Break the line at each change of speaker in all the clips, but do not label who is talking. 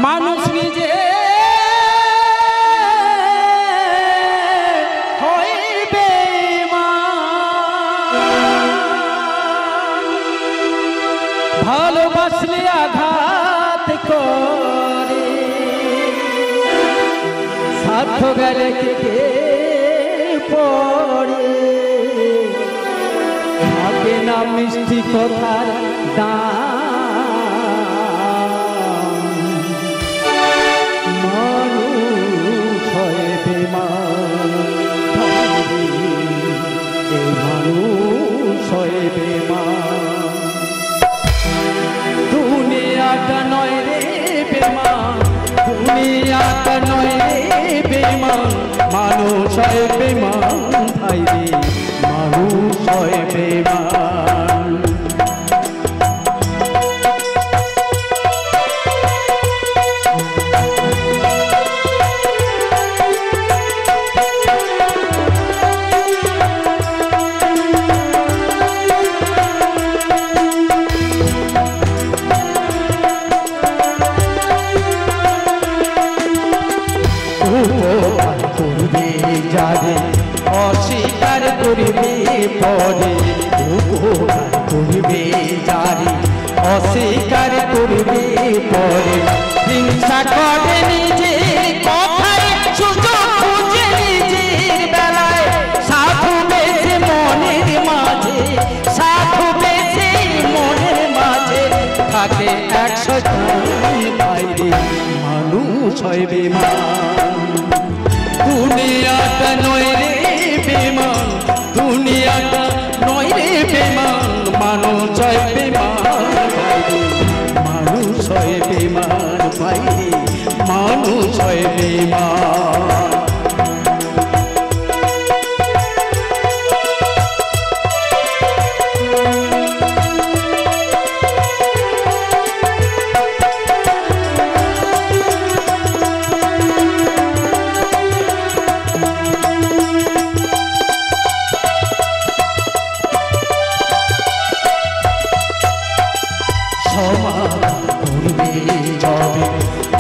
মানুষ নিজে হইবে ভালোবাসলে আঘাত করে স্বার্থ গেলে কেটে পড়ে থাকে না মিষ্টি কথার দাম দুনিয়াটা নয় রে বেমান দুনিয়াটা নয় রে বেমান মানুষ হয় বেমান ভাই রে মানুষ হয় বেমান করবে যারে অস্বীকার করবে পরে উপকার করবে যারে অস্বীকার করবে পরে হিংসা করে নিজে কথায় সুযোগ খুঁজে নিজের বেলায় সাধু বেশে মনের মাঝে সাধু বেশে মনের মাঝে থাকে 100 বাইরে মানুষ হয় বেমান দুনিয়াটা নয় রে বেমান দুনিয়াটা নয় রে বেমান মানুষ হয় বেমান মানুষ হয় বেমান ভাই মানুষ হয় বেমান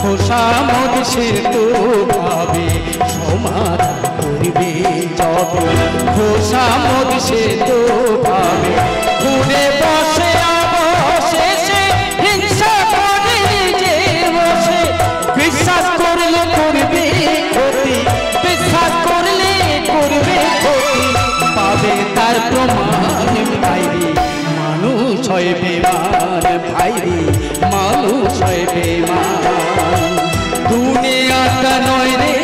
খোসামত সে তো পাবে সমাধান করবে যবে খোসামত সে তো পাবে ঘুরে বসে অবশেষে হিংসা করে নিজের বসে বিশ্বাস করলে করবে ক্ষতি বিশ্বাস করলে করবে ক্ষতি পাবে তার প্রমাণ ভাইরে মানুষ হয় বেমান ভাইরে মানুষ হয় বেমান দুনিয়াটা নয় রে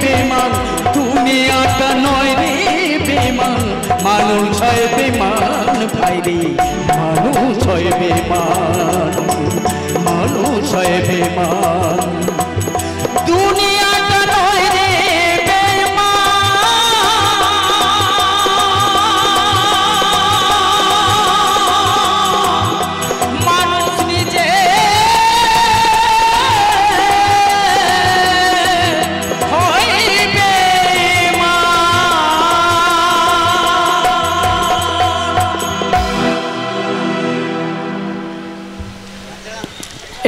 বেমান দুনিয়াটা নয় রে বেমান মানুষ হয় বেমান ভাইরে মানুষ হয় বেমান মানুষ হয় বেমান দুনিয়াটা নয় রে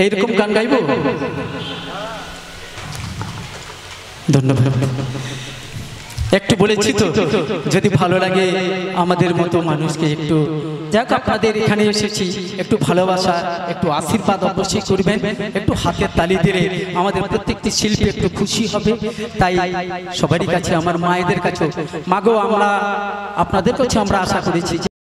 এইরকম গান গাইব ধন্যবাদ একটু বলেছি তো যদি ভালো লাগে আমাদের মতো মানুষকে একটু যাক আপনাদের এখানে এসেছি একটু ভালোবাসা একটু আশীর্বাদ অবশ্যই করবেন একটু হাতের তালি দিলে আমাদের প্রত্যেকটি শিল্পী একটু খুশি হবে তাই সবারই কাছে আমার মায়েদের কাছে মাগো আমরা আপনাদের কাছে আমরা আশা করেছি